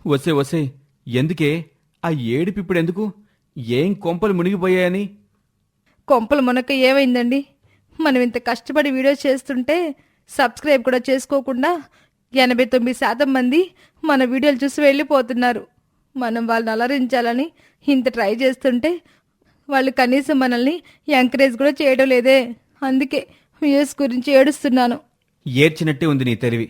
వసే వసే, ఎందుకే ఆ ఏడుపిప్పుడెందుకు? ఏం కొంపలు మునిగిపోయాయని? కొంపలు మునక ఏమైందండి? మనం ఇంత కష్టపడి వీడియో చేస్తుంటే సబ్స్క్రైబ్ కూడా చేసుకోకుండా 89% మంది మన వీడియోలు చూసి వెళ్ళిపోతున్నారు. మనం వాళ్ళని అలరించాలని ఇంత ట్రై చేస్తుంటే వాళ్ళు కనీసం మనల్ని ఎంకరేజ్ కూడా చేయడం లేదే. అందుకే వ్యూస్ గురించి ఏడుస్తున్నాను. ఏడ్చినట్టే ఉంది నీ తెలివి.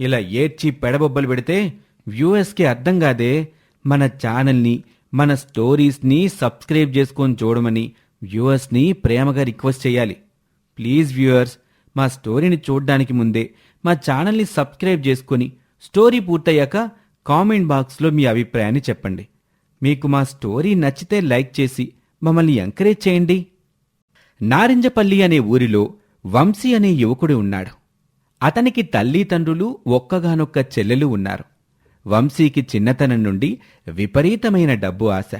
ఇలా ఏడ్చి పెడబొబ్బలు పెడితే వ్యూయర్స్కి అర్థం కాదే. మన ఛానల్ని, మన స్టోరీస్ని సబ్స్క్రైబ్ చేసుకొని చూడమని వ్యూయర్స్ని ప్రేమగా రిక్వెస్ట్ చేయాలి. ప్లీజ్ వ్యూయర్స్, మా స్టోరీని చూడడానికి ముందే మా ఛానల్ని సబ్స్క్రైబ్ చేసుకొని స్టోరీ పూర్తయ్యాక కామెంట్ బాక్స్లో మీ అభిప్రాయాన్ని చెప్పండి. మీకు మా స్టోరీ నచ్చితే లైక్ చేసి మమ్మల్ని ఎంకరేజ్ చేయండి. నారింజపల్లి అనే ఊరిలో వంశీ అనే యువకుడు ఉన్నాడు. అతనికి తల్లిదండ్రులు, ఒక్కగానొక్క చెల్లెలు ఉన్నారు. వంశీకి చిన్నతనం నుండి విపరీతమైన డబ్బు ఆశ.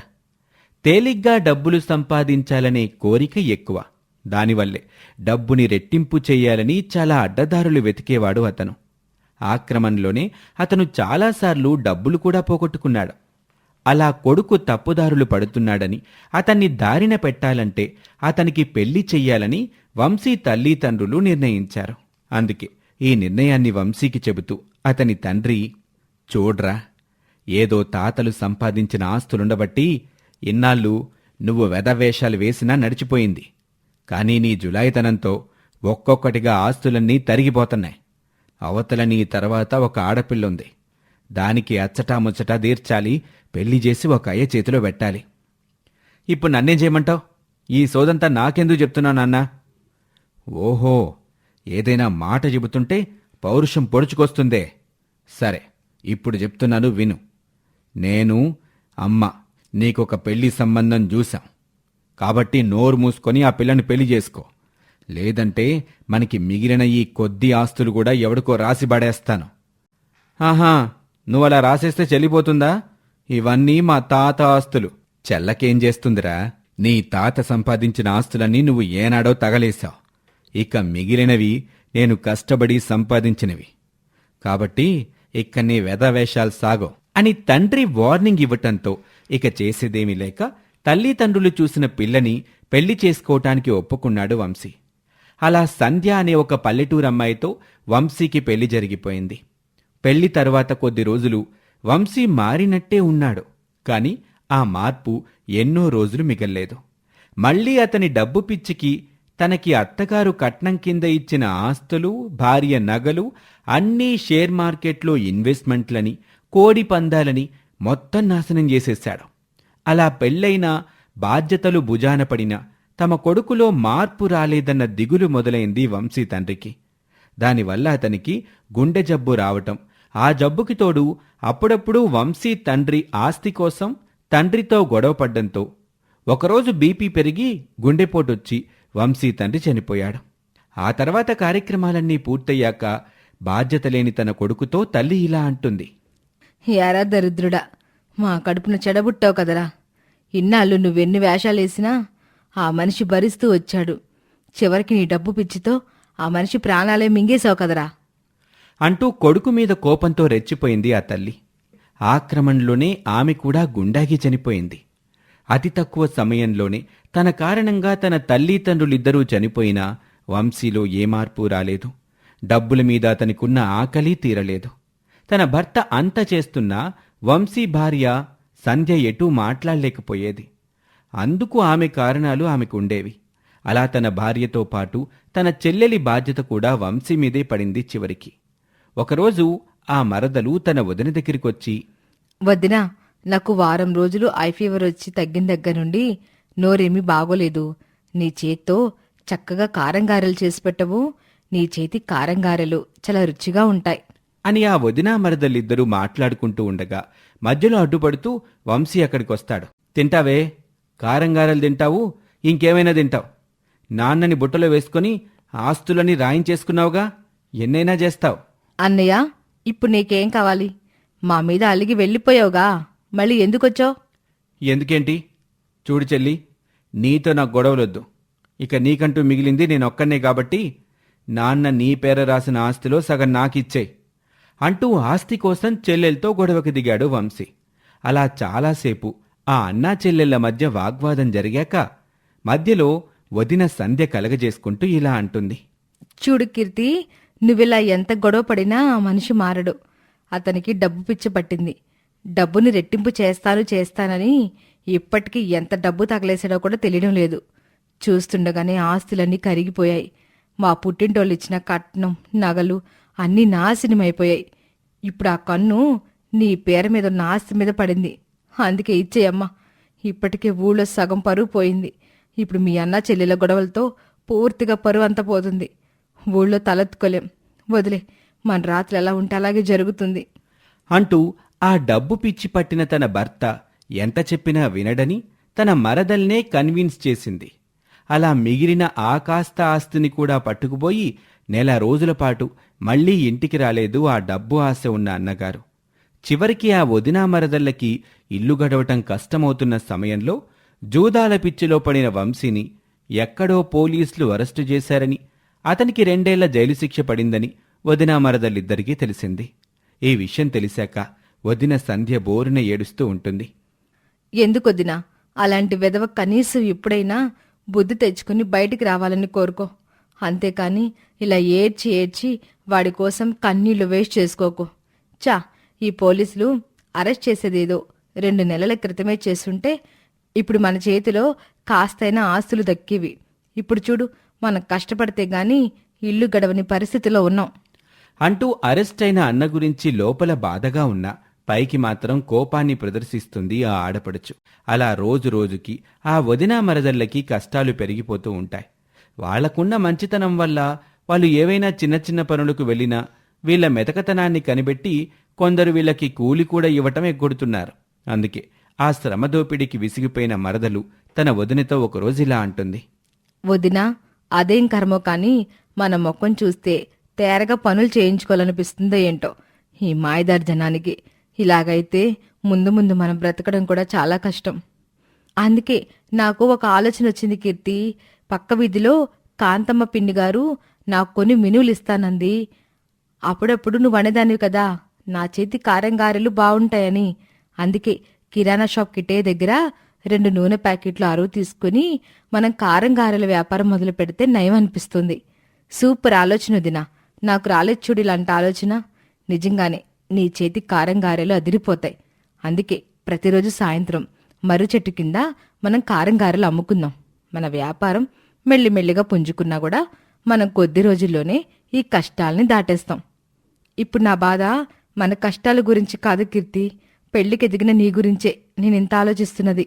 తేలిగ్గా డబ్బులు సంపాదించాలనే కోరిక ఎక్కువ. దానివల్లే డబ్బుని రెట్టింపు చెయ్యాలని చాలా అడ్డదారులు వెతికేవాడు అతను. ఆ క్రమంలోనే అతను చాలాసార్లు డబ్బులు కూడా పోగొట్టుకున్నాడు. అలా కొడుకు తప్పుదారులు పడుతున్నాడని, అతన్ని దారిన పెట్టాలంటే అతనికి పెళ్లి చెయ్యాలని వంశీ తల్లిదండ్రులు నిర్ణయించారు. అందుకే ఈ నిర్ణయాన్ని వంశీకి చెబుతూ అతని తండ్రి, చూడ్రా, ఏదో తాతలు సంపాదించిన ఆస్తులుండబట్టి ఇన్నాళ్ళు నువ్వు వెధవేషాలు వేసినా నడిచిపోయింది. కానీ నీ జులాయితనంతో ఒక్కొక్కటిగా ఆస్తులన్నీ తరిగిపోతున్నాయి. అవతల నీ తర్వాత ఒక ఆడపిల్లుంది. దానికి అచ్చటా ముచ్చటా తీర్చాలి, పెళ్లి చేసి ఒక అయ్య చేతిలో పెట్టాలి. ఇప్పుడు నన్నేం చేయమంటావు? ఈ సోదంతా నాకెందుకు చెప్తున్నావు నాన్నా? ఓహో, ఏదైనా మాట చెబుతుంటే పౌరుషం పొడుచుకొస్తుందే. సరే, ఇప్పుడు చెప్తున్నాను విను. నేను, అమ్మ నీకొక పెళ్లి సంబంధం చూశాం. కాబట్టి నోరు మూసుకొని ఆ పిల్లని పెళ్లి చేసుకో. లేదంటే మనకి మిగిలిన ఈ కొద్ది ఆస్తులు కూడా ఎవడికో రాసి పడేస్తాను. ఆహా, నువ్వలా రాసేస్తే చెల్లిపోతుందా? ఇవన్నీ మా తాత ఆస్తులు. చెల్లకేం చేస్తుందిరా? నీ తాత సంపాదించిన ఆస్తులన్నీ నువ్వు ఏనాడో తగలేశావు. ఇక మిగిలినవి నేను కష్టపడి సంపాదించినవి. కాబట్టి ఇక నీ వెధవేషాలు సాగో అని తండ్రి వార్నింగ్ ఇవ్వటంతో ఇక చేసేదేమీ లేక తల్లిదండ్రులు చూసిన పిల్లని పెళ్లి చేసుకోవటానికి ఒప్పుకున్నాడు వంశీ. అలా సంధ్య అనే ఒక పల్లెటూరు అమ్మాయితో వంశీకి పెళ్లి జరిగిపోయింది. పెళ్లి తరువాత కొద్ది రోజులు వంశీ మారినట్టే ఉన్నాడు. కాని ఆ మార్పు ఎన్నో రోజులు మిగల్లేదు. మళ్లీ అతని డబ్బు పిచ్చికి తనకి అత్తగారు కట్నం కింద ఇచ్చిన ఆస్తులు, భార్య నగలు అన్నీ షేర్ మార్కెట్లో ఇన్వెస్ట్మెంట్లని, కోడి పందాలని మొత్తం నాశనం చేసేశాడు. అలా పెళ్లైనా, బాధ్యతలు భుజాన పడినా తమ కొడుకులో మార్పు రాలేదన్న దిగులు మొదలైంది వంశీ తండ్రికి. దానివల్ల అతనికి గుండె జబ్బు రావటం, ఆ జబ్బుకి తోడు అప్పుడప్పుడు వంశీ తండ్రి ఆస్తి కోసం తండ్రితో గొడవపడ్డంతో ఒకరోజు బీపీ పెరిగి గుండెపోటొచ్చి వంశీ తండ్రి చనిపోయాడు. ఆ తర్వాత కార్యక్రమాలన్నీ పూర్తయ్యాక బాధ్యత లేని తన కొడుకుతో తల్లి ఇలా అంటుంది. యారా దరిద్రుడా, మా కడుపున చెడబుట్టావు కదరా. ఇన్నాళ్ళు నువ్వెన్ని వేషాలేసినా ఆ మనిషి భరిస్తూ వచ్చాడు. చివరికి నీ డబ్బు పిచ్చితో ఆ మనిషి ప్రాణాలే మింగేశావు కదరా అంటూ కొడుకు మీద కోపంతో రెచ్చిపోయింది ఆ తల్లి. ఆ క్రమంలోనే ఆమె కూడా గుండాగి చనిపోయింది. అతి తక్కువ సమయంలోనే తన కారణంగా తన తల్లిదండ్రులిద్దరూ చనిపోయినా వంశీలో ఏ మార్పు రాలేదు. డబ్బుల మీద అతనికున్న ఆకలి తీరలేదు. తన భర్త అంత చేస్తున్నా వంశీ భార్య సంధ్య ఎటూ మాట్లాడలేకపోయేది. అందుకు ఆమె కారణాలు ఆమెకుండేవి. అలా తన భార్యతో పాటు తన చెల్లెలి బాధ్యత కూడా వంశీ మీదే పడింది చివరికి. ఒకరోజు ఆ మరదలు తన వదిన దగ్గరికొచ్చి, వదినా, నాకు వారం రోజులు ఐ ఫీవర్ వచ్చి తగ్గిన దగ్గర నుండి నోరేమీ బాగోలేదు. నీ చేత్తో చక్కగా కారంగారెలు చేసి పెట్టవు. నీ చేతి కారంగారెలు చాలా రుచిగా ఉంటాయి అని ఆ వదినా మరదలిద్దరూ మాట్లాడుకుంటూ ఉండగా మధ్యలో అడ్డుపడుతూ వంశీ అక్కడికొస్తాడు. తింటావే? కారంగారెలు తింటావు, ఇంకేమైనా తింటావు. నాన్నని బుట్టలో వేసుకుని ఆస్తులని రాయించేసుకున్నావుగా, ఎన్నైనా చేస్తావు. అన్నయ్య, ఇప్పుడు నీకేం కావాలి? మా మీద అలిగి వెళ్ళిపోయావుగా, మళ్ళీ ఎందుకొచ్చావు? ఎందుకేంటి? చూడు చెల్లి, నీతో నాకు గొడవలొద్దు. ఇక నీకంటూ మిగిలింది నేనొక్కనే కాబట్టి నాన్న నీ పేర రాసిన ఆస్తిలో సగం నాకిచ్చేయి. అంటూ ఆస్తి కోసం చెల్లెలతో గొడవకు దిగాడు వంశీ. అలా చాలాసేపు ఆ అన్నా చెల్లెళ్ల మధ్య వాగ్వాదం జరిగాక మధ్యలో వదిన సంధ్య కలగజేసుకుంటూ ఇలా అంటుంది. చూడు కీర్తి, నువ్విలా ఎంత గొడవ పడినా ఆ మనిషి మారడు. అతనికి డబ్బు పిచ్చి పట్టింది. డబ్బుని రెట్టింపు చేస్తానని ఇప్పటికీ ఎంత డబ్బు తగలేసాడో కూడా తెలియడం లేదు. చూస్తుండగానే ఆస్తులన్నీ కరిగిపోయాయి. మా పుట్టింటోళ్ళు ఇచ్చిన కట్నం, నగలు అన్నీ నాశనమైపోయాయి. ఇప్పుడు ఆ కన్ను నీ పేరు మీద ఉన్న ఆస్తి మీద పడింది. అందుకే ఇచ్చేయమ్మా. ఇప్పటికే ఊళ్ళో సగం పరువు పోయింది. ఇప్పుడు మీ అన్న చెల్లెల గొడవలతో పూర్తిగా పరువు అంతా పోతుంది. ఊళ్ళో తలెత్తుకోలేం. వదిలే, మన రాత్రి ఎలా ఉంటే అలాగే జరుగుతుంది అంటూ ఆ డబ్బు పిచ్చి పట్టిన తన భర్త ఎంత చెప్పినా వినడని తన మరదల్నే కన్విన్స్ చేసింది. అలా మిగిలిన ఆ కాస్త ఆస్తిని కూడా పట్టుకుపోయి నెల రోజుల పాటు మళ్లీ ఇంటికి రాలేదు ఆ డబ్బు ఆశ ఉన్న అన్నగారు. చివరికి ఆ వదినా మరదళ్ళకి ఇల్లు గడవటం కష్టమవుతున్న సమయంలో జూదాల పిచ్చిలో పడిన వంశీని ఎక్కడో పోలీసులు అరెస్టు చేశారని, అతనికి 2 ఏళ్ల జైలు శిక్ష పడిందని వదినా మరదలిద్దరికీ తెలిసింది. ఈ విషయం తెలిసాక వదిన సంధ్య బోరున ఏడుస్తూ ఉంటుంది. ఎందుకొద్దినా అలాంటి వెధవ కనీసం ఇప్పుడైనా బుద్ధి తెచ్చుకుని బయటికి రావాలని కోరుకో. అంతేకాని ఇలా ఏడ్చి ఏడ్చి వాడి కోసం కన్నీళ్లు వేస్ట్ చేసుకోకు. ఈ పోలీసులు అరెస్ట్ చేసేదేదో 2 నెలల క్రితమే చేస్తుంటే ఇప్పుడు మన చేతిలో కాస్తైనా ఆస్తులు దక్కేవి. ఇప్పుడు చూడు, మనం కష్టపడితే గాని ఇల్లు గడవని పరిస్థితిలో ఉన్నాం అంటూ అరెస్ట్ అయిన అన్న గురించి లోపల బాధగా ఉన్నా పైకి మాత్రం కోపాన్ని ప్రదర్శిస్తుంది ఆ ఆడపడుచు. అలా రోజు రోజుకి ఆ వదినా మరదళ్ళకి కష్టాలు పెరిగిపోతూ ఉంటాయి. వాళ్లకున్న మంచితనం వల్ల వాళ్ళు ఏవైనా చిన్న చిన్న పనులకు వెళ్ళినా వీళ్ల మెతకతనాన్ని కనిపెట్టి కొందరు వీళ్ళకి కూలి కూడా ఇవ్వటం ఎగ్గొడుతున్నారు. అందుకే ఆ శ్రమదోపిడికి విసిగిపోయిన మరదలు తన వదినతో ఒకరోజు ఇలా అంటుంది. వదినా, అదేం కర్మో కాని మన మొక్కం చూస్తే తేరగా పనులు చేయించుకోవాలనిపిస్తుందో ఏంటో ఈ మాయదారి జనానికి. ఇలాగైతే ముందు ముందు మనం బ్రతకడం కూడా చాలా కష్టం. అందుకే నాకు ఒక ఆలోచన వచ్చింది కీర్తి. పక్క వీధిలో కాంతమ్మ పిన్ని గారు నాకు కొన్ని మినువులు ఇస్తానంది. అప్పుడప్పుడు నువ్వు అనేదానివి కదా నా చేతి కారంగారెలు బావుంటాయని. అందుకే కిరాణా షాప్ కిటే దగ్గర 2 నూనె ప్యాకెట్లు అరువు తీసుకుని మనం కారంగారెల వ్యాపారం మొదలు పెడితే నయం అనిపిస్తుంది. సూపర్ ఆలోచన వదినా. నాకు రాలేదు చూడు ఇలాంటి ఆలోచన. నిజంగానే నీ చేతి కారంగారెలు అదిరిపోతాయి. అందుకే ప్రతిరోజు సాయంత్రం మర్రి చెట్టు కింద మనం కారంగారెలు అమ్ముకుందాం. మన వ్యాపారం మెల్లిమెల్లిగా పుంజుకున్నా కూడా మనం కొద్ది రోజుల్లోనే ఈ కష్టాల్ని దాటేస్తాం. ఇప్పుడు నా బాధ మన కష్టాల గురించి కాదు కీర్తి, పెళ్లికి ఎదిగిన నీ గురించే నేనింత ఆలోచిస్తున్నది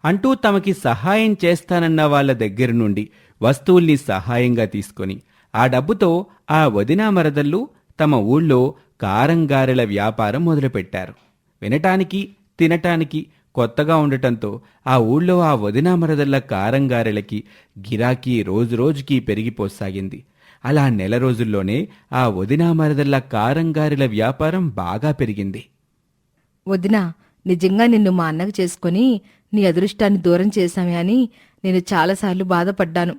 అంటూ తమకి సహాయం చేస్తానన్న వాళ్ల దగ్గర నుండి వస్తువుల్ని సహాయంగా తీసుకొని ఆ డబ్బుతో ఆ వదినా మరదళ్ళు తమ ఊళ్ళో కారంగారెల వ్యాపారం మొదలుపెట్టారు. వినటానికి తినటానికి కొత్తగా ఉండటంతో ఆ ఊళ్ళో ఆ వదినా మరదళ్ళ కారంగారెలకి గిరాకీ రోజురోజుకీ పెరిగిపోసాగింది. అలా నెల రోజుల్లోనే ఆ వదినా మరదళ్ళ కారంగారెల వ్యాపారం బాగా పెరిగింది. వదినా, నిజంగా నిన్ను మా అన్నకు చేసుకుని నీ అదృష్టాన్ని దూరం చేశామే అని నేను చాలాసార్లు బాధపడ్డాను.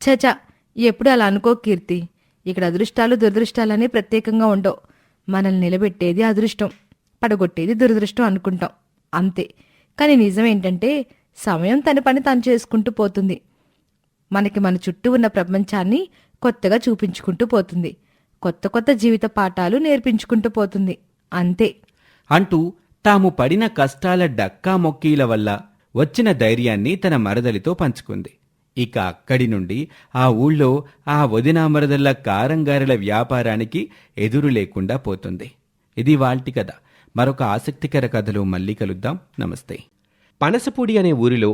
చచా, ఎప్పుడు అలా అనుకో కీర్తి. ఇక్కడ అదృష్టాలు దురదృష్టాలనే ప్రత్యేకంగా ఉండవు. మనల్ని నిలబెట్టేది అదృష్టం, పడగొట్టేది దురదృష్టం అనుకుంటాం అంతే. కానీ నిజమేంటంటే సమయం తన పని తాను చేసుకుంటూ పోతుంది. మనకి మన చుట్టూ ఉన్న ప్రపంచాన్ని కొత్తగా చూపించుకుంటూ పోతుంది. కొత్త కొత్త జీవిత పాఠాలు నేర్పించుకుంటూ పోతుంది అంతే అంటూ తాము పడిన కష్టాల డక్కా మొక్కీల వల్ల వచ్చిన ధైర్యాన్ని తన మరదలితో పంచుకుంది. ఇక అక్కడి నుండి ఆ ఊళ్ళో ఆ వదినా మరదళ్ళ కారంగారెల వ్యాపారానికి ఎదురు లేకుండా పోతుంది. ఇది వాల్టి కథ. మరొక ఆసక్తికర కథలో మళ్ళీ కలుద్దాం. నమస్తే. పనసపూడి అనే ఊరిలో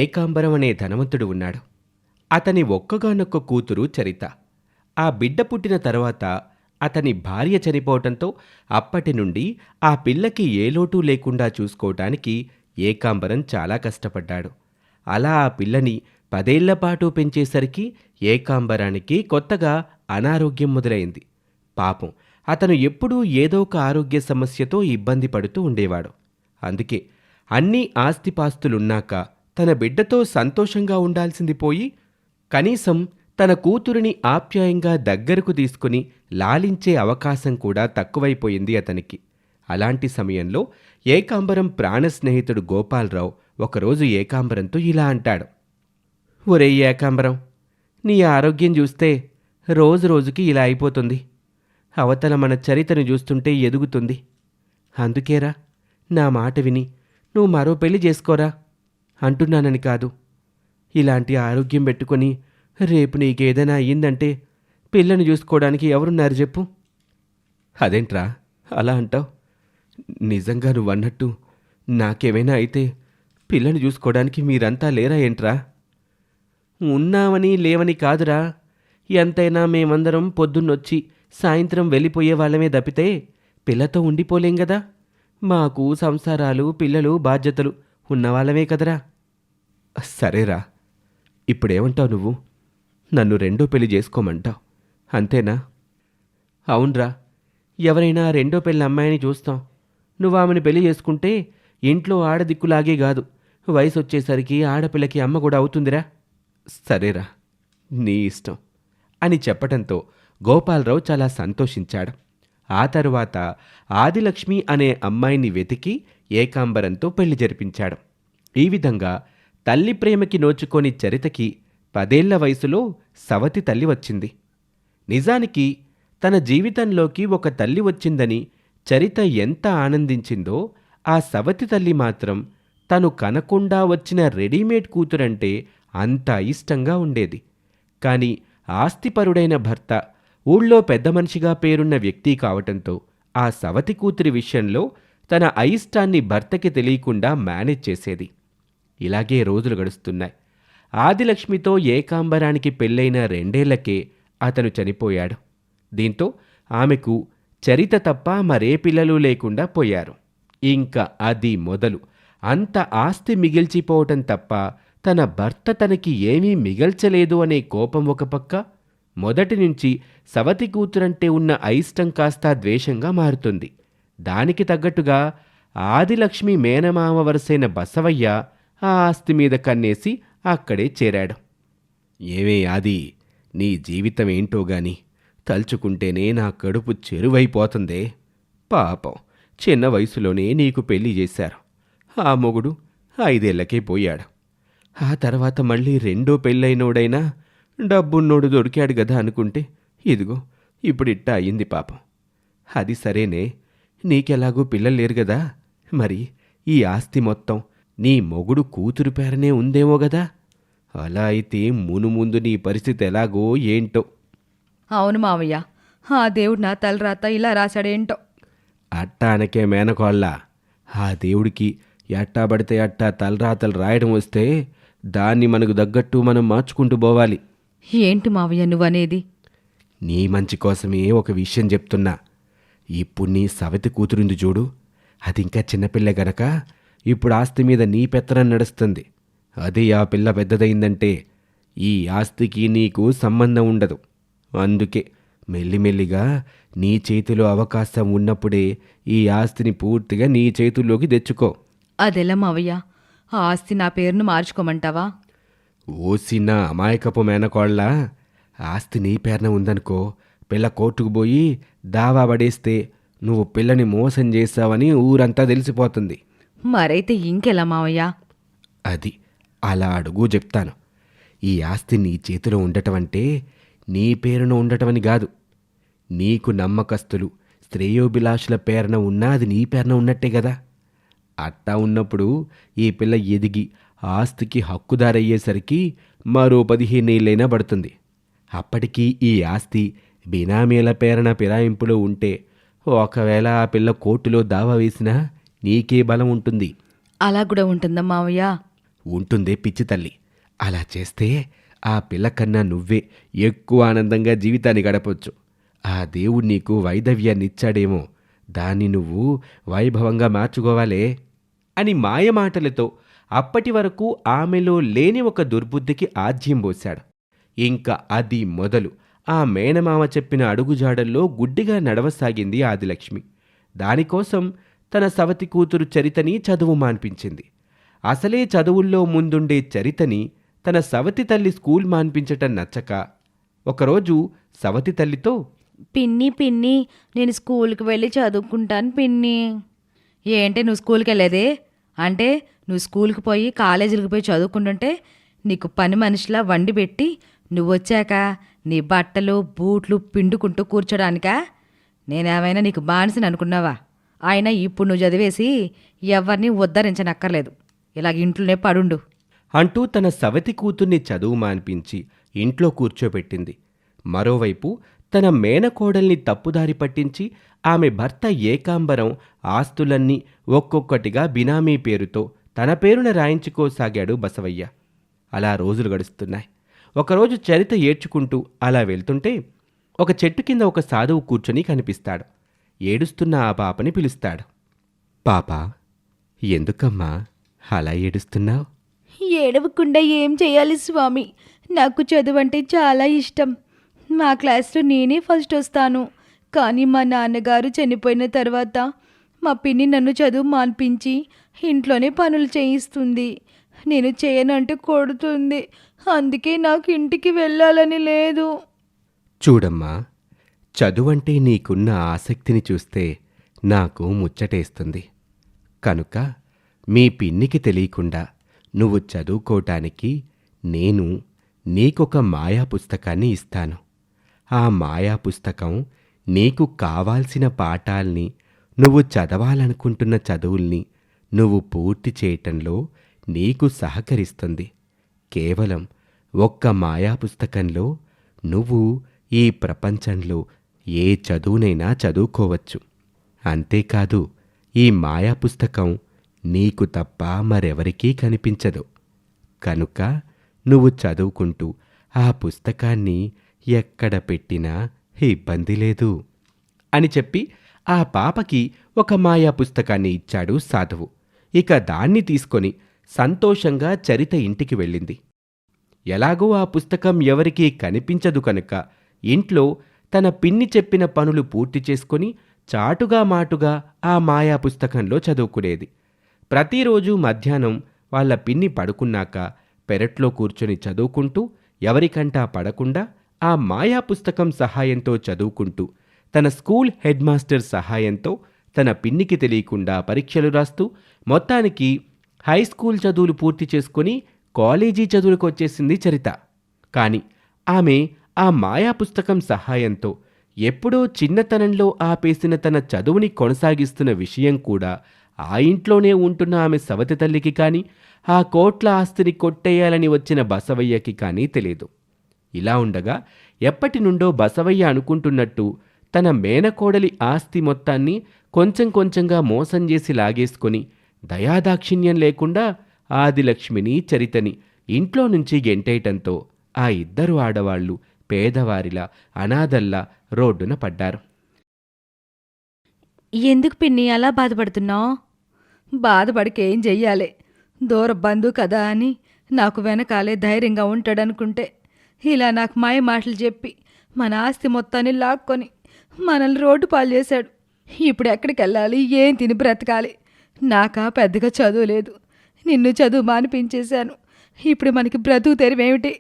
ఏకాంబరం అనే ధనవంతుడు ఉన్నాడు. అతని ఒక్కగానొక్క కూతురు చరిత. ఆ బిడ్డ పుట్టిన తర్వాత అతని భార్య చనిపోవటంతో అప్పటి నుండి ఆ పిల్లకి ఏ లోటు లేకుండా చూసుకోవటానికి ఏకాంబరం చాలా కష్టపడ్డాడు. అలా ఆ పిల్లని 10 ఏళ్లపాటు పెంచేసరికి ఏకాంబరానికి కొత్తగా అనారోగ్యం మొదలైంది. పాపం, అతను ఎప్పుడూ ఏదో ఒక ఆరోగ్య సమస్యతో ఇబ్బంది పడుతూ ఉండేవాడు. అందుకే అన్ని ఆస్తిపాస్తులున్నాక తన బిడ్డతో సంతోషంగా ఉండాల్సింది పోయి కనీసం తన కూతురిని ఆప్యాయంగా దగ్గరకు తీసుకుని లాలించే అవకాశం కూడా తక్కువైపోయింది అతనికి. అలాంటి సమయంలో ఏకాంబరం ప్రాణ స్నేహితుడు గోపాలరావు ఒకరోజు ఏకాంబరంతో ఇలా అంటాడు. ఒరేయ్ ఏకాంబరం, నీ ఆరోగ్యం చూస్తే రోజు రోజుకి ఇలా అయిపోతుంది. అవతల మన చరితను చూస్తుంటే ఎదుగుతుంది. అందుకేరా నా మాట విని నువ్వు మరో పెళ్లి చేసుకోరా అంటున్నానని కాదు. ఇలాంటి ఆరోగ్యం పెట్టుకొని రేపు నీకేదైనా అయ్యిందంటే పిల్లని చూసుకోవడానికి ఎవరున్నారు చెప్పు? అదేంట్రా అలా అంటావు? నిజంగా నువ్వన్నట్టు నాకేమైనా అయితే పిల్లని చూసుకోవడానికి మీరంతా లేరా ఏంట్రా? ఉన్నామని లేవని కాదురా. ఎంతైనా మేమందరం పొద్దున్నొచ్చి సాయంత్రం వెళ్ళిపోయే వాళ్ళమే తప్పితే పిల్లతో ఉండిపోలేం గదా. మాకు సంసారాలు, పిల్లలు, బాధ్యతలు ఉన్నవాళ్ళమే కదరా. సరేరా, ఇప్పుడేమంటావు నువ్వు? నన్ను రెండో పెళ్లి చేసుకోమంటావు అంతేనా? అవునరా, ఎవరైనా రెండో పెళ్లి అమ్మాయిని చూస్తాం. నువ్వు ఆమెను పెళ్లి చేసుకుంటే ఇంట్లో ఆడదిక్కులాగే కాదు, వయసు వచ్చేసరికి ఆడపిల్లకి అమ్మ కూడా అవుతుందిరా. సరేరా, నీ ఇష్టం అని చెప్పటంతో గోపాలరావు చాలా సంతోషించాడు. ఆ తరువాత ఆదిలక్ష్మి అనే అమ్మాయిని వెతికి ఏకాంబరంతో పెళ్లి జరిపించాడు. ఈ విధంగా తల్లి ప్రేమకి నోచుకొని చరితకి 10 ఏళ్ల వయసులో సవతి తల్లి వచ్చింది. నిజానికి తన జీవితంలోకి ఒక తల్లి వచ్చిందని చరిత ఎంత ఆనందించిందో, ఆ సవతి తల్లి మాత్రం తను కనకుండా వచ్చిన రెడీమేడ్ కూతురంటే అంత ఇష్టంగా ఉండేది. కాని ఆస్తిపరుడైన భర్త, ఊళ్ళో పెద్ద మనిషిగా పేరున్న వ్యక్తి కావటంతో ఆ సవతి కూతురి విషయంలో తన అయిష్టాన్ని భర్తకి తెలియకుండా మేనేజ్ చేసేది. ఇలాగే రోజులు గడుస్తున్నాయి. ఆదిలక్ష్మితో ఏకాంబరానికి పెళ్ళైన 2 ఏళ్లకే అతను చనిపోయాడు. దీంతో ఆమెకు చరిత తప్ప మరే పిల్లలు లేకుండా పోయారు. ఇంకా అది మొదలు. అంత ఆస్తి మిగిల్చిపోవటం తప్ప తన భర్త తనకి ఏమీ మిగల్చలేదు అనే కోపం ఒక పక్క, మొదటి నుంచి సవతి కూతురంటే ఉన్న అయిష్టం కాస్త ద్వేషంగా మారుతుంది. దానికి తగ్గట్టుగా ఆదిలక్ష్మి మేనమామ వరసైన బసవయ్య ఆ ఆస్తి మీద కన్నేసి అక్కడే చేరాడు. ఏమే ఆది, నీ జీవితం ఏంటో గాని తలుచుకుంటేనే నా కడుపు చెరువైపోతుందే. పాపం, చిన్న వయసులోనే నీకు పెళ్లి చేశారు. ఆ మొగుడు 5 ఏళ్లకే పోయాడు. ఆ తర్వాత మళ్ళీ రెండో పెళ్ళైనోడైనా డబ్బున్నోడు దొరికాడు గదా అనుకుంటే ఇదిగో ఇప్పుడిట్టా అయింది పాపం. అది సరేనే, నీకెలాగూ పిల్లలు లేరు గదా, మరి ఈ ఆస్తి మొత్తం నీ మొగుడు కూతురు పేరనే ఉందేమో గదా. అలా అయితే మునుముందు నీ పరిస్థితి ఎలాగో ఏంటో. అవును మావయ్య, ఆ దేవుడు నా తలరాత ఇలా రాశాడేంటో. అట్టా అనకే మేనకోళ్ళ, ఆ దేవుడికి ఎట్టా పడితే అట్టా తలరాతలు రాయడం వస్తే దాన్ని మనకు తగ్గట్టు మనం మార్చుకుంటూ పోవాలి. ఏంటి మావయ్య నువ్వనేది? నీ మంచి కోసమే ఒక విషయం చెప్తున్నా. ఇప్పుడు నీ సవతి కూతురుంది చూడు, అది ఇంకా చిన్నపిల్ల గనక ఇప్పుడు ఆస్తి మీద నీ పెత్తనం నడుస్తుంది. అదే ఆ పిల్ల పెద్దదయిందంటే ఈ ఆస్తికి నీకు సంబంధం ఉండదు. అందుకే మెల్లిమెల్లిగా నీ చేతిలో అవకాశం ఉన్నప్పుడే ఈ ఆస్తిని పూర్తిగా నీ చేతుల్లోకి తెచ్చుకో. అదెలా మావయ్య? ఆ ఆస్తి నా పేరును మార్చుకోమంటావా? ఓసిన అమాయకపు మేనకోళ్ళ, ఆస్తి నీ పేరున ఉందనుకో, పిల్ల కోర్టుకు పోయి దావా పడేస్తే నువ్వు పిల్లని మోసం చేశావని ఊరంతా తెలిసిపోతుంది. మరైతే ఇంకెలా మావయ్య? అది అలా అడుగు చెప్తాను. ఈ ఆస్తి నీ చేతిలో ఉండటం అంటే నీ పేరున ఉండటమని కాదు. నీకు నమ్మకస్తులు, శ్రేయోభిలాషుల పేరున ఉన్నా అది నీ పేరున ఉన్నట్టే కదా. అట్టా ఉన్నప్పుడు ఈ పిల్ల ఎదిగి ఆస్తికి హక్కుదారయ్యేసరికి మరో 15 ఏళ్ళైనా పడుతుంది. అప్పటికీ ఈ ఆస్తి బినామీల పేరున ఫిరాయింపులో ఉంటే ఒకవేళ ఆ పిల్ల కోర్టులో దావా వేసినా నీకే బలం ఉంటుంది. అలా కూడా ఉంటుందా మావయ్య? ఉంటుందే పిచ్చి తల్లి. అలా చేస్తే ఆ పిల్ల కన్నా నువ్వే ఎక్కువ ఆనందంగా జీవితాన్ని గడపొచ్చు. ఆ దేవుడు నీకు వైధవ్యాన్నిచ్చాడేమో, దాన్ని నువ్వు వైభవంగా మార్చుకోవాలే అని మాయమాటలతో అప్పటి వరకు ఆమెలో లేని ఒక దుర్బుద్ధికి ఆజ్యం పోశాడు. ఇంకా అది మొదలు. ఆ మేనమామ చెప్పిన అడుగుజాడల్లో గుడ్డిగా నడవసాగింది ఆదిలక్ష్మి. దానికోసం తన సవతి కూతురు చరితని చదువు మాన్పించింది. అసలే చదువుల్లో ముందుండే చరితని తన సవతి తల్లి స్కూల్ మాన్పించటం నచ్చక ఒకరోజు సవతి తల్లితో, పిన్ని పిన్ని నేను స్కూల్కి వెళ్ళి చదువుకుంటాను పిన్ని. ఏంటి నువ్వు స్కూల్కి వెళ్ళేదే? అంటే నువ్వు స్కూల్కి పోయి కాలేజీలకు పోయి చదువుకుంటుంటే నీకు పని మనిషిలా వండి పెట్టి నువ్వు వచ్చాక నీ బట్టలు బూట్లు పిండుకుంటూ కూర్చోడానికా? నేనేమైనా నీకు బానిసని అనుకున్నావా? అయినా ఇప్పుడు నువ్వు చదివేసి ఎవరిని ఉద్ధరించనక్కర్లేదు. ఇలాగ ఇంట్లోనే పడుండు. అంటూ తన సవతి కూతుర్ని చదువు మాన్పించి ఇంట్లో కూర్చోబెట్టింది. మరోవైపు తన మేనకోడల్ని తప్పుదారి పట్టించి ఆమె భర్త ఏకాంబరం ఆస్తులన్నీ ఒక్కొక్కటిగా బినామీ పేరుతో తన పేరున రాయించుకోసాగాడు బసవయ్య. అలా రోజులు గడుస్తున్నాయి. ఒకరోజు చరిత ఏడ్చుకుంటూ అలా వెళ్తుంటే ఒక చెట్టు కింద ఒక సాధువు కూర్చొని కనిపిస్తాడు. ఏడుస్తున్న ఆ పాపని పిలుస్తాడు. పాపా, ఎందుకమ్మా అలా ఏడుస్తున్నావు? ఏడవకుండా ఏం చేయాలి స్వామి? నాకు చదువు అంటే చాలా ఇష్టం. మా క్లాస్లో నేనే ఫస్ట్ వస్తాను. కానీ మా నాన్నగారు చనిపోయిన తర్వాత మా పిన్ని నన్ను చదువు మాన్పించి ఇంట్లోనే పనులు చేయిస్తుంది. నేను చేయనంటూ కొడుతుంది. అందుకే నాకు ఇంటికి వెళ్ళాలని లేదు. చూడమ్మా, చదువంటే నీకున్న ఆసక్తిని చూస్తే నాకు ముచ్చటేస్తుంది. కనుక మీ పిన్నికి తెలియకుండా నువ్వు చదువుకోటానికి నేను నీకొక మాయా పుస్తకాన్ని ఇస్తాను. ఆ మాయా పుస్తకం నీకు కావాల్సిన పాఠాల్ని, నువ్వు చదవాలనుకుంటున్న చదువుల్ని నువ్వు పూర్తి చేయటంలో నీకు సహకరిస్తుంది. కేవలం ఒక్క మాయా పుస్తకంలో నువ్వు ఈ ప్రపంచంలో ఏ చదువునైనా చదువుకోవచ్చు. అంతేకాదు, ఈ మాయా పుస్తకం నీకు తప్ప మరెవరికీ కనిపించదు. కనుక నువ్వు చదువుకుంటూ ఆ పుస్తకాన్ని ఎక్కడ పెట్టినా ఇబ్బంది లేదు అని చెప్పి ఆ పాపకి ఒక మాయా పుస్తకాన్ని ఇచ్చాడు సాధువు. ఇక దాన్ని తీసుకొని సంతోషంగా చరిత ఇంటికి వెళ్ళింది. ఎలాగో ఆ పుస్తకం ఎవరికీ కనిపించదు కనుక ఇంట్లో తన పిన్ని చెప్పిన పనులు పూర్తి చేసుకొని చాటుగా మాటుగా ఆ మాయా పుస్తకంలో చదువుకునేది. ప్రతిరోజు మధ్యాహ్నం వాళ్ళ పిన్ని పడుకున్నాక పెరట్లో కూర్చొని చదువుకుంటూ ఎవరికంటా పడకుండా ఆ మాయా పుస్తకం సహాయంతో చదువుకుంటూ తన స్కూల్ హెడ్ మాస్టర్ సహాయంతో తన పిన్నికి తెలియకుండా పరీక్షలు రాస్తూ మొత్తానికి హై స్కూల్ చదువులు పూర్తి చేసుకుని కాలేజీ చదువులకు వచ్చేసింది చరిత. కాని ఆమె ఆ మాయా పుస్తకం సహాయంతో ఎప్పుడో చిన్నతనంలో ఆపేసిన తన చదువుని కొనసాగిస్తున్న విషయం కూడా ఆ ఇంట్లోనే ఉంటున్న ఆమె సవతి తల్లికి కాని, ఆ కోట్ల ఆస్తిని కొట్టేయాలని వచ్చిన బసవయ్యకి కానీ తెలియదు. ఇలా ఉండగా ఎప్పటి నుండో బసవయ్య అనుకుంటున్నట్టు తన మేనకోడలి ఆస్తి మొత్తాన్ని కొంచెం కొంచెంగా మోసం చేసి లాగేసుకొని దయాదాక్షిణ్యం లేకుండా ఆదిలక్ష్మిని చరితని ఇంట్లో నుంచి గెంటేయటంతో ఆ ఇద్దరు ఆడవాళ్లు పేదవారిలా అనాథల్లా రోడ్డున పడ్డారు. ఎందుకు పిన్ని అలా బాధపడుతున్నావు? బాధపడికేం చెయ్యాలి? దూర బంధువు కదా అని నాకు వెనకాలే ధైర్యంగా ఉంటాడనుకుంటే ఇలా నాకు మాయ మాటలు చెప్పి మన ఆస్తి మొత్తాన్ని లాక్కొని మనల్ని రోడ్డు పాలు చేశాడు. ఇప్పుడు ఎక్కడికి వెళ్ళాలి? ఏం తిని బ్రతకాలి? నాకా పెద్దగా చదువు లేదు. నిన్ను చదువు మానిపించేశాను. ఇప్పుడు మనకి బ్రతుకు తెరివేమిటి?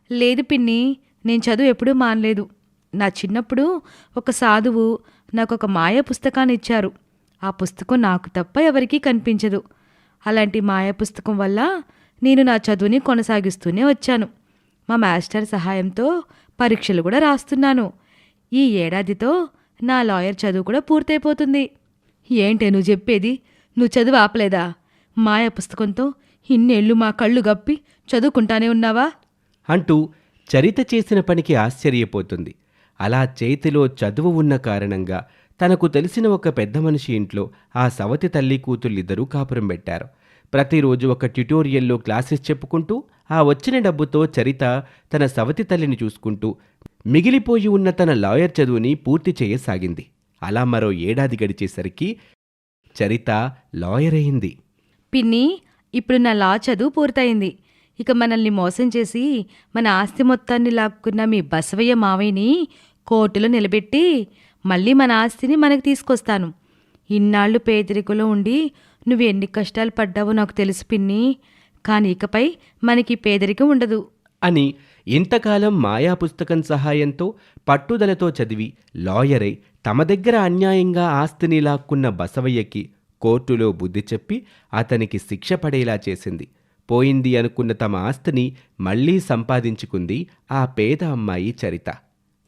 లేదు పిన్ని, నేను చదువు ఎప్పుడూ మానలేదు. నా చిన్నప్పుడు ఒక సాధువు నాకు ఒక మాయా పుస్తకాన్ని ఇచ్చారు. ఆ పుస్తకం నాకు తప్ప ఎవరికీ కనిపించదు. అలాంటి మాయా పుస్తకం వల్ల నేను నా చదువుని కొనసాగిస్తూనే వచ్చాను. మా మాస్టర్ సహాయంతో పరీక్షలు కూడా రాస్తున్నాను. ఈ ఏడాదితో నా లాయర్ చదువు కూడా పూర్తయిపోతుంది. ఏంటే నువ్వు చెప్పేది? నువ్వు చదువు ఆపలేదా? మాయా పుస్తకంతో ఇన్నేళ్ళు మా కళ్ళు గప్పి చదువుకుంటానే ఉన్నావా? అంటూ చరిత చేసిన పనికి ఆశ్చర్యపోతుంది. అలా చేతిలో చదువు ఉన్న కారణంగా తనకు తెలిసిన ఒక పెద్ద మనిషి ఇంట్లో ఆ సవతి తల్లి కూతుళ్ళిద్దరూ కాపురం పెట్టారు. ప్రతిరోజు ఒక ట్యుటోరియల్లో క్లాసెస్ చెప్పుకుంటూ ఆ వచ్చిన డబ్బుతో చరిత తన సవతి తల్లిని చూసుకుంటూ మిగిలిపోయి ఉన్న తన లాయర్ చదువుని పూర్తి చేయసాగింది. అలా మరో ఏడాది గడిచేసరికి చరిత లాయర్ అయింది. పిన్ని, ఇప్పుడు నా లా చదువు పూర్తయింది. ఇక మనల్ని మోసం చేసి మన ఆస్తి మొత్తాన్ని లాక్కున్న మీ బసవయ్య మావయ్యని కోర్టులో నిలబెట్టి మళ్ళీ మన ఆస్తిని మనకు తీసుకొస్తాను. ఇన్నాళ్ళు పేదరికలో ఉండి నువ్వు ఎన్ని కష్టాలు పడ్డావో నాకు తెలుసు పిన్ని. కానీ ఇకపై మనకి పేదరికం ఉండదు అని ఇంతకాలం మాయా పుస్తకం సహాయంతో పట్టుదలతో చదివి లాయరై తమ దగ్గర అన్యాయంగా ఆస్తిని లాక్కున్న బసవయ్యకి కోర్టులో బుద్ధి చెప్పి అతనికి శిక్ష పడేలా చేసింది. పోయింది అనుకున్న తమ ఆస్తిని మళ్లీ సంపాదించుకుంది ఆ పేద అమ్మాయి చరిత.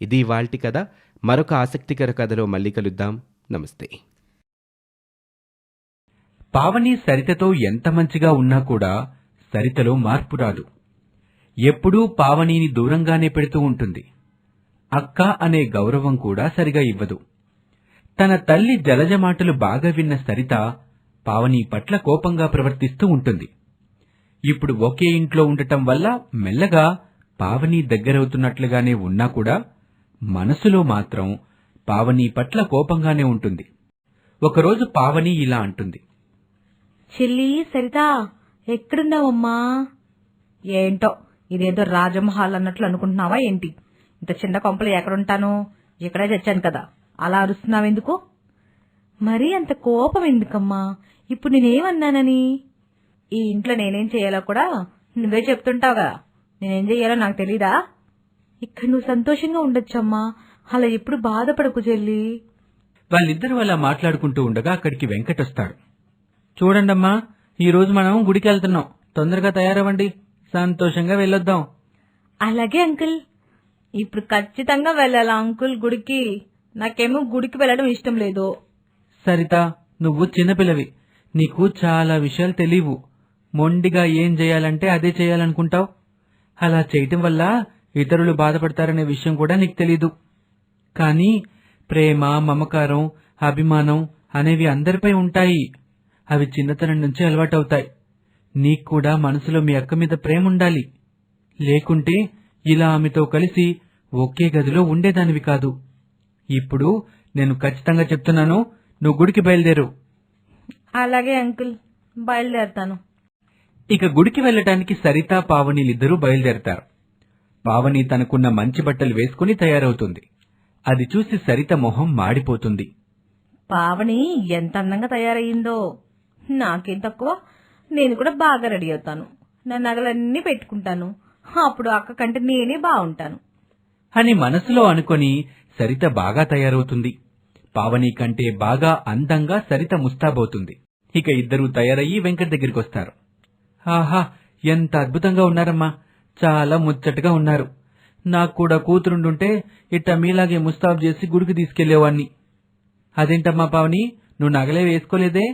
ఇది ఇవాల్టి కథ. మరొక ఆసక్తికర కథలో మళ్ళీ కలుద్దాం. నమస్తే. పావని సరితతో ఎంత మంచిగా ఉన్నా కూడా సరితలో మార్పు రాదు. ఎప్పుడూ పావనిని దూరంగానే పెడుతూ ఉంటుంది. అక్క అనే గౌరవం కూడా సరిగా ఇవ్వదు. తన తల్లి జలజ మాటలు బాగా విన్న సరిత పావని పట్ల కోపంగా ప్రవర్తిస్తూ ఉంటుంది. ఇప్పుడు ఒకే ఇంట్లో ఉండటం వల్ల మెల్లగా పావని దగ్గరవుతున్నట్లుగానే ఉన్నా కూడా మనసులో మాత్రం పావని పట్ల కోపంగానే ఉంటుంది. ఒకరోజు పావని ఇలా అంటుంది. చెల్లి సరిత, ఎక్కడున్నావమ్మా? ఏంటో ఇదేదో రాజమహల్ అన్నట్లు అనుకుంటున్నావా ఏంటి? ఇంత చిన్న కొంపలు ఎక్కడుంటాను? ఇక్కడే చచ్చాను కదా, అలా అరుస్తున్నావెందుకు? మరీ అంత కోపం ఎందుకమ్మా? ఇప్పుడు నేనేమన్నానని? ఈ ఇంట్లో నేనేం చేయాలో కూడా నువ్వే చెప్తుంటావు కదా. నేనేం చెయ్యాలో నాకు తెలీదా? ఇక్కడ నువ్వు సంతోషంగా ఉండొచ్చమ్మా, అలా ఎప్పుడు బాధపడకు చెల్లి. వాళ్ళిద్దరూ అలా మాట్లాడుకుంటూ ఉండగా అక్కడికి వెంకట్ వస్తాడు. చూడండమ్మా, ఈరోజు మనం గుడికి వెళ్తున్నాం. తొందరగా తయారవ్వండి, సంతోషంగా వెళ్ళొద్దాం. అలాగే అంకుల్. ఇప్పుడు ఖచ్చితంగా వెళ్ళాలా అంకుల్ గుడికి? నాకేమో గుడికి వెళ్ళడం ఇష్టం లేదు. సరిత, నువ్వు చిన్నపిల్లవి, నీకు చాలా విషయాలు తెలియవు. మొండిగా ఏం చేయాలంటే అదే చేయాలనుకుంటావు. అలా చేయటం వల్ల ఇతరులు బాధపడతారనే విషయం కూడా నీకు తెలీదు. కానీ ప్రేమ, మమకారం, అభిమానం అనేవి అందరిపై ఉంటాయి. అవి చిన్నతనం నుంచి అలవాటవుతాయి. నీకు కూడా మనసులో మీ అక్క మీద ప్రేమ ఉండాలి. లేకుంటే ఇలా ఆమెతో కలిసి ఒకే గదిలో ఉండేదానివి కాదు. ఇప్పుడు నేను ఖచ్చితంగా చెప్తున్నాను, నువ్వు గుడికి బయలుదేరు. అలాగే అంకుల్, బయలుదేరతాను. ఇక గుడికి వెళ్లటానికి సరిత, పావనిలిద్దరూ బయలుదేరతారు. పావని తనకున్న మంచి బట్టలు వేసుకుని తయారవుతుంది. అది చూసి సరిత మొహం మాడిపోతుంది. పావని ఎంత అందంగా తయారయ్యిందో. నాకేం తక్కువ? నేను కూడా బాగా రెడీ అవుతాను, నా నగలన్నీ పెట్టుకుంటాను. అప్పుడు అక్క కంటే నేనే బాగుంటాను అని మనసులో అనుకొని సరిత బాగా తయారవుతుంది. పావని కంటే బాగా అందంగా సరిత ముస్తాబవుతుంది. ఇక ఇద్దరూ తయారయ్యి వెంకట్ దగ్గరికొస్తారు. ఆహా, ఎంత అద్భుతంగా ఉన్నారమ్మా, చాలా ముచ్చటగా ఉన్నారు. నాకు కూడా కూతురుండుంటే ఇట్ట మీలాగే ముస్తాబు చేసి గుడికి తీసుకెళ్లేవాణ్ణి. అదేంటమ్మా పావని, నువ్వు నగలే వేసుకోలేదే?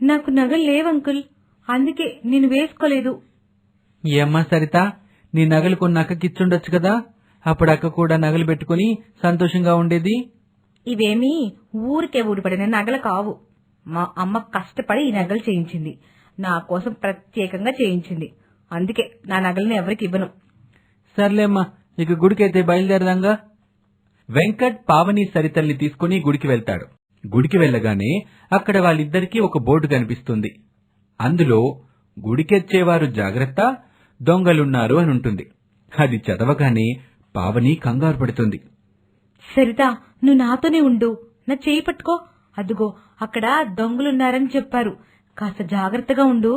నాకు నగలు లేవంకుల్, అందుకే నేను వేసుకోలేదు. ఏమ్మా సరిత, నీ నగలు కొన్ని అక్కకిచ్చుండొచ్చు కదా, అప్పుడు అక్క కూడా నగలు పెట్టుకుని సంతోషంగా ఉండేది. ఇవేమీ ఊరికే ఊడిపడిన నగలు కావు. మా అమ్మ కష్టపడి ఈ నగలు చేయించింది, నా కోసం ప్రత్యేకంగా చేయించింది. అందుకే నా నగలను ఎవరికి ఇవ్వను. సర్లేమ్మా, ఇక గుడికైతే బయలుదేరదాంగా. వెంకట్ పావని సరితల్ని తీసుకుని గుడికి వెళ్తాడు. గుడికి వెళ్లగానే అక్కడ వాళ్ళిద్దరికీ ఒక బోర్డు కనిపిస్తుంది. అందులో గుడికెచ్చేవారు జాగ్రత్త, దొంగలున్నారు అని ఉంటుంది. అది చదవగానే పావని కంగారు పడుతుంది. సరిత, నువ్వు నాతోనే ఉండు, నా చేయి పట్టుకో. అదుగో అక్కడ దొంగలున్నారని చెప్పారు, కాస్త జాగ్రత్తగా ఉండు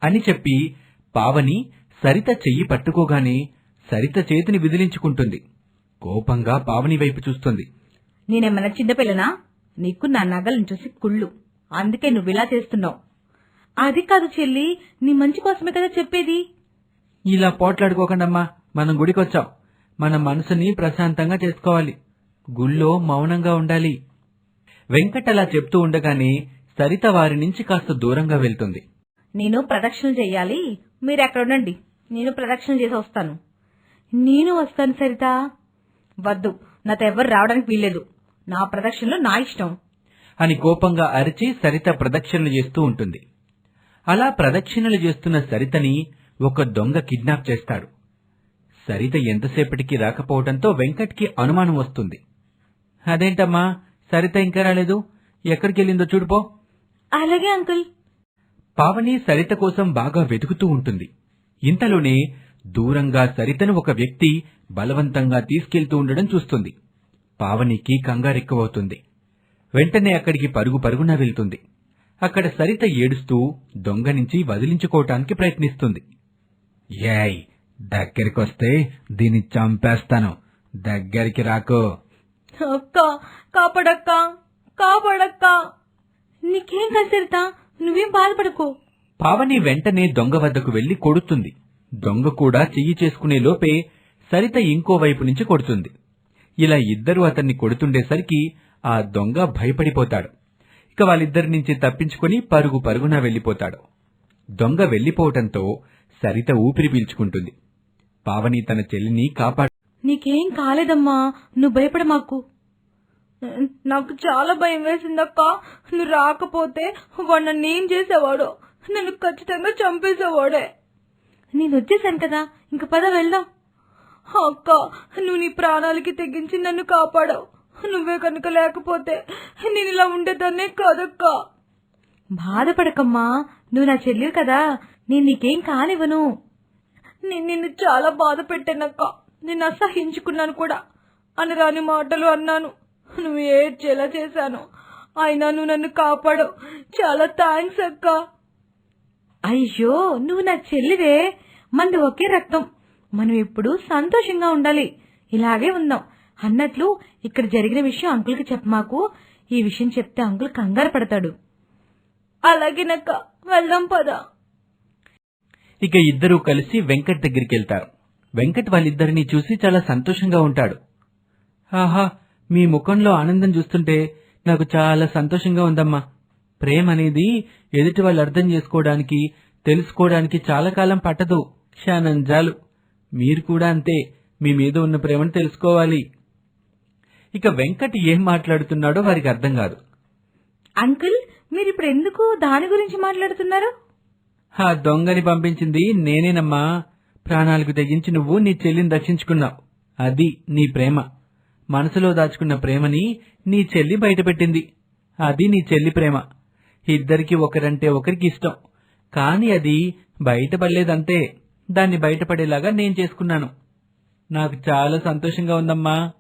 అని చెప్పి పావని సరిత చెయ్యి పట్టుకోగానే సరిత చేతిని విదిలించుకుంటుంది. కోపంగా పావని వైపు చూస్తుంది. నేనేమన్నా చిన్నపిల్లనా? నీకు నా నగలను చూసి కుళ్ళు, అందుకే నువ్విలా చేస్తున్నావు. అది కాదు చెల్లి, నీ మంచి కోసమే కదా చెప్పేది. ఇలా పోట్లాడుకోకండమ్మా, మనం గుడికొచ్చాం. మన మనసుని ప్రశాంతంగా చేసుకోవాలి. గుళ్ళో మౌనంగా ఉండాలి. వెంకట్ అలా చెప్తూ ఉండగానే సరిత వారి నుంచి కాస్త దూరంగా వెళ్తుంది. నేను ప్రదక్షిణలు చెయ్యాలి, మీరెక్కడుండండి, నేను ప్రదక్షిణలు చేసి వస్తాను. నేను వస్తాను సరిత. వద్దు, నాతో ఎవ్వరు రావడానికి వీల్లేదు. నా ప్రదక్షిణలు నా ఇష్టం అని కోపంగా అరిచి సరిత ప్రదక్షిణలు చేస్తూ ఉంటుంది. అలా ప్రదక్షిణలు చేస్తున్న సరితని ఒక దొంగ కిడ్నాప్ చేస్తాడు. సరిత ఎంతసేపటికి రాకపోవడంతో వెంకట్కి అనుమానం వస్తుంది. అదేంటమ్మా, సరిత ఇంకా రాలేదు, ఎక్కడికెళ్ళిందో చూడుపో. అలాగే అంకుల్. పావని సరిత కోసం బాగా వెతుకుతూ ఉంటుంది. ఇంతలోనే దూరంగా సరితను ఒక వ్యక్తి బలవంతంగా తీసుకెళ్తూ ఉండడం చూస్తుంది. పావనికి కంగారెక్కువవుతుంది. వెంటనే అక్కడికి పరుగు పరుగున వెళ్తుంది. అక్కడ సరిత ఏడుస్తూ దొంగ నుంచి వదిలించుకోవటానికి ప్రయత్నిస్తుంది. ఏయ్, దగ్గరికి వస్తే దీన్ని చంపేస్తాను. దగ్గరికి రాకు. అక్క కాపాడక్క, కాపాడక్క. నీకేం కాదు సరిత, నువ్వేం బాధపడకు. పావని వెంటనే దొంగ వద్దకు వెళ్లి కొడుతుంది. దొంగ కూడా చెయ్యి చేసుకునే లోపే సరిత ఇంకోవైపు నుంచి కొడుతుంది. ఇలా ఇద్దరూ అతన్ని కొడుతుండేసరికి ఆ దొంగ భయపడిపోతాడు. ఇక వాళ్ళిద్దరి నుంచి తప్పించుకుని పరుగు పరుగున వెళ్లిపోతాడు. దొంగ వెళ్లిపోవటంతో సరిత ఊపిరి పీల్చుకుంటుంది. పావని తన చెల్లిని నీకేం కాలేదమ్మా, నువ్వు భయపడ మాకు. నాకు చాలా భయం వేసిందక్క. నువ్వు రాకపోతే వాడు నన్ను ఏం చేసేవాడో, నన్ను ఖచ్చితంగా చంపేసేవాడే. నేను వచ్చేసాను కదా, ఇంక పద వెళ్దాం. అక్క, నువ్వు నీ ప్రాణాలకి తెగించి నన్ను కాపాడావు. నువ్వే కనుక లేకపోతే నేను ఇలా ఉండేదాన్నే కాదక్క. బాధపడకమ్మా, నువ్వు నా చెల్లి కదా, నేను నీకేం కానివ్వను. నేను నిన్ను చాలా బాధ పెట్టానక్క. నేను అసహించుకున్నాను కూడా. అనరాని మాటలు అన్నాను. నువ్వు ఏడ్చేలా చేశాను. అయినా నువ్వు నన్ను కాపాడు. చాలా థ్యాంక్స్ అక్క. అయ్యో, నువ్వు నా చెల్లివే. మనది ఒకే రక్తం. మనం ఎప్పుడు సంతోషంగా ఉండాలి. ఇలాగే ఉందాం. అన్నట్లు ఇక్కడ జరిగిన విషయం అంకుల్కి చెప్పమాకు. ఈ విషయం చెప్తే అంకుల్ కంగారు పడతాడు. అలాగేనక్క, వెళ్దాం పద. ఇక ఇద్దరూ కలిసి వెంకట్ దగ్గరికి వెళ్తారు. వెంకట్ వాళ్ళిద్దరినీ చూసి చాలా సంతోషంగా ఉంటాడు. ఆహా, మీ ముఖంలో ఆనందం చూస్తుంటే నాకు చాలా సంతోషంగా ఉందమ్మా. ప్రేమ అనేది ఎదుటి వాళ్ళు అర్థం చేసుకోవడానికి, తెలుసుకోవడానికి చాలా కాలం పట్టదు, క్షణం చాలు. మీరు కూడా అంతే, మీ మీద ఉన్న ప్రేమను తెలుసుకోవాలి. ఇక వెంకట్ ఏం మాట్లాడుతున్నాడో వారికి అర్థం కాదు. అంకుల్, మీరిప్పుడు ఎందుకు దాని గురించి మాట్లాడుతున్నారు? ఆ దొంగని పంపించింది నేనేనమ్మా. ప్రాణాలకు తెగించి నువ్వు నీ చెల్లిని రక్షించుకున్నావు. అది నీ ప్రేమ. మనసులో దాచుకున్న ప్రేమని నీ చెల్లి బయటపెట్టింది. అది నీ చెల్లి ప్రేమ. ఇద్దరికి ఒకరంటే ఒకరికి ఇష్టం. కాని అది బయటపడలేదంతే. దాన్ని బయటపడేలాగా నేను చేసుకున్నాను. నాకు చాలా సంతోషంగా ఉందమ్మా.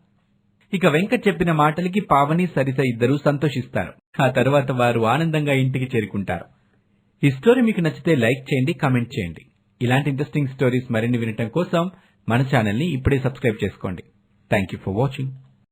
ఇక వెంకట్ చెప్పిన మాటలకి పావని, సరిత ఇద్దరూ సంతోషిస్తారు. ఆ తర్వాత వారు ఆనందంగా ఇంటికి చేరుకుంటారు. ఈ స్టోరీ మీకు నచ్చితే లైక్ చేయండి, కామెంట్ చేయండి. ఇలాంటి ఇంట్రెస్టింగ్ స్టోరీస్ మరిన్ని వినటం కోసం మన ఛానల్ని ఇప్పుడే సబ్స్క్రైబ్ చేసుకోండి. Thank you for watching.